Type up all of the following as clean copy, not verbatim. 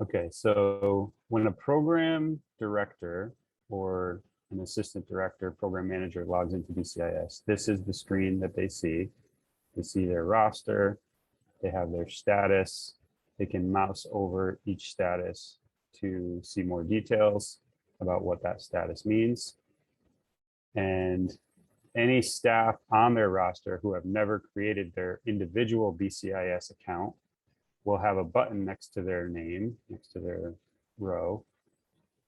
Okay, so when a program director or an assistant director, program manager logs into BCIS, this is the screen that they see. They see their roster, they have their status, they can mouse over each status to see more details about what that status means. And any staff on their roster who have never created their individual BCIS account will have a button next to their name, next to their row,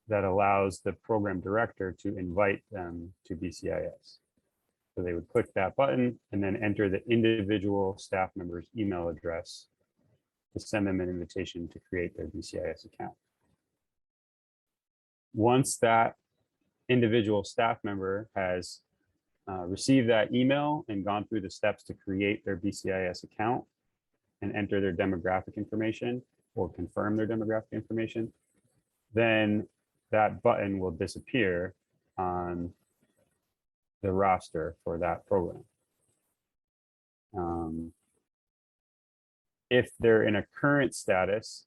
that allows the program director to invite them to BCIS. So they would click that button and then enter the individual staff member's email address to send them an invitation to create their BCIS account. Once that individual staff member has received that email and gone through the steps to create their BCIS account and enter their demographic information or confirm their demographic information, then that button will disappear on the roster for that program. If they're in a current status,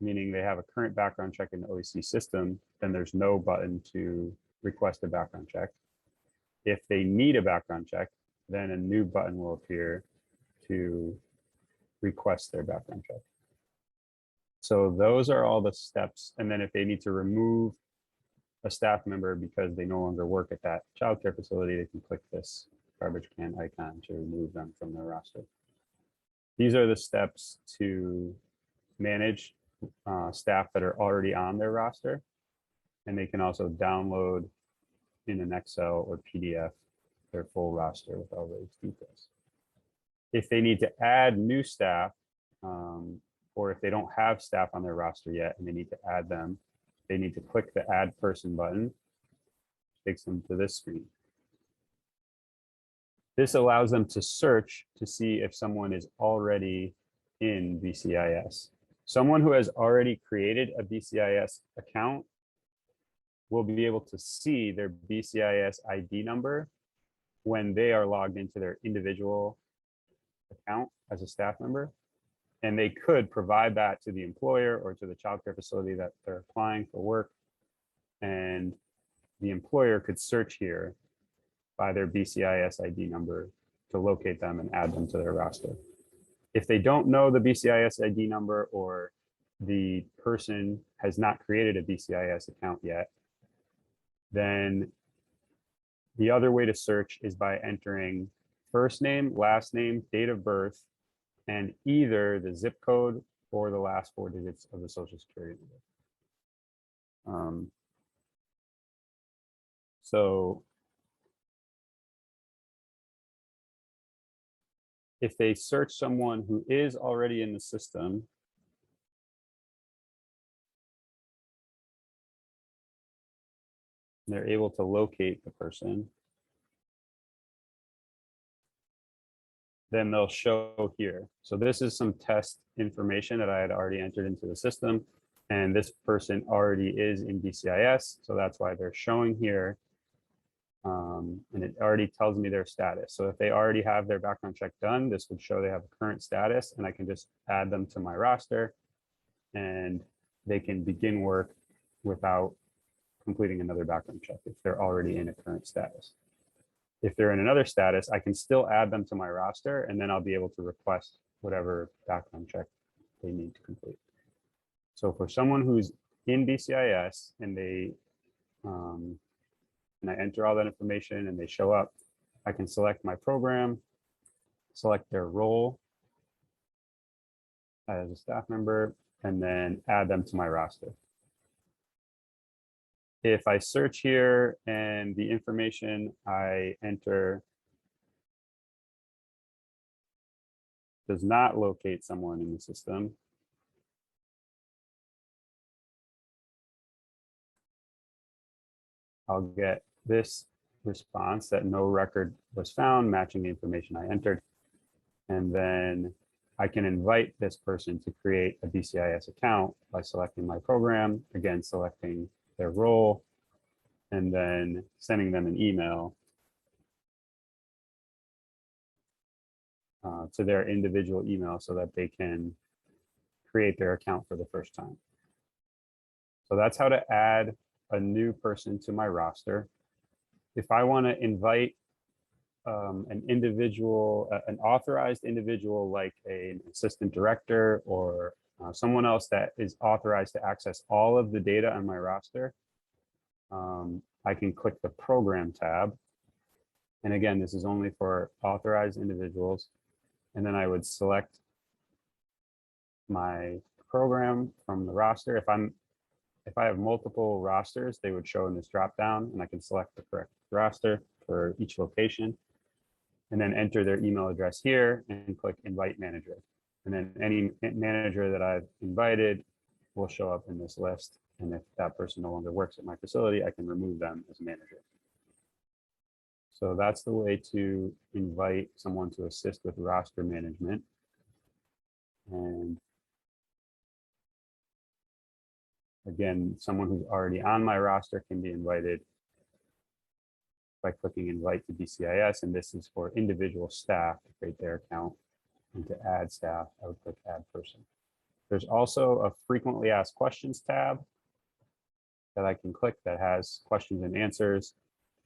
meaning they have a current background check in the OEC system, then there's no button to request a background check. If they need a background check, then a new button will appear to request their background check. So those are all the steps. And then if they need to remove a staff member because they no longer work at that childcare facility, they can click this garbage can icon to remove them from their roster. These are the steps to manage staff that are already on their roster. And they can also download in an Excel or PDF their full roster with all those details. If they need to add new staff, or if they don't have staff on their roster yet and they need to add them, they need to click the Add Person button, which takes them to this screen. This allows them to search to see if someone is already in BCIS. Someone who has already created a BCIS account will be able to see their BCIS ID number when they are logged into their individual account as a staff member. And they could provide that to the employer or to the childcare facility that they're applying for work. And the employer could search here by their BCIS ID number to locate them and add them to their roster. If they don't know the BCIS ID number, or the person has not created a BCIS account yet, then the other way to search is by entering first name, last name, date of birth, and either the zip code or the last 4 digits of the Social Security number. So if they search someone who is already in the system, they're able to locate the person, then they'll show here. So this is some test information that I had already entered into the system, and this person already is in BCIS, so that's why they're showing here. And it already tells me their status. So if they already have their background check done, this would show they have a current status, and I can just add them to my roster and they can begin work without completing another background check if they're already in a current status. If they're in another status, I can still add them to my roster, and then I'll be able to request whatever background check they need to complete. So for someone who's in BCIS and they and I enter all that information and they show up, I can select my program, select their role as a staff member, and then add them to my roster. If I search here and the information I enter does not locate someone in the system, I'll get this response that no record was found matching the information I entered. And then I can invite this person to create a BCIS account by selecting my program, again, selecting their role, and then sending them an email to their individual email so that they can create their account for the first time. So that's how to add a new person to my roster. If I want to invite an individual, an authorized individual like an assistant director or someone else that is authorized to access all of the data on my roster, I can click the program tab. And again, this is only for authorized individuals. And then I would select my program from the roster. If I have multiple rosters, they would show in this drop down, and I can select the correct roster for each location and then enter their email address here and click invite manager. And then any manager that I've invited will show up in this list. And if that person no longer works at my facility, I can remove them as a manager. So that's the way to invite someone to assist with roster management. And again, someone who's already on my roster can be invited by clicking invite to BCIS. And this is for individual staff to create their account. And to add staff, I would click add person. There's also a frequently asked questions tab that I can click that has questions and answers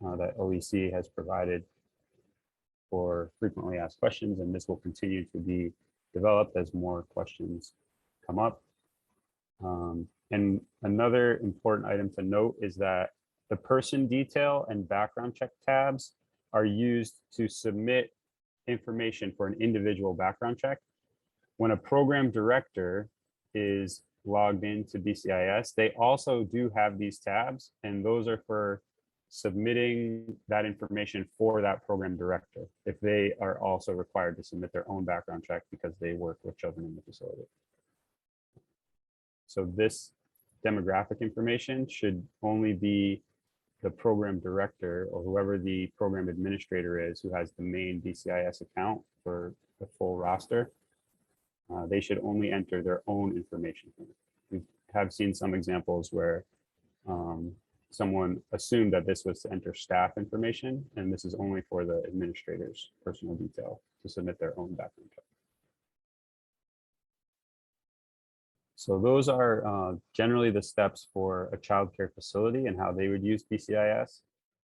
that OEC has provided for frequently asked questions. And this will continue to be developed as more questions come up. And another important item to note is that the person detail and background check tabs are used to submit information for an individual background check. When a program director is logged into BCIS, they also do have these tabs, and those are for submitting that information for that program director if they are also required to submit their own background check because they work with children in the facility. So this demographic information should only be the program director or whoever the program administrator is who has the main BCIS account for the full roster. They should only enter their own information. We have seen some examples where someone assumed that this was to enter staff information, and this is only for the administrator's personal detail to submit their own background check. So those are generally the steps for a child care facility and how they would use BCIS.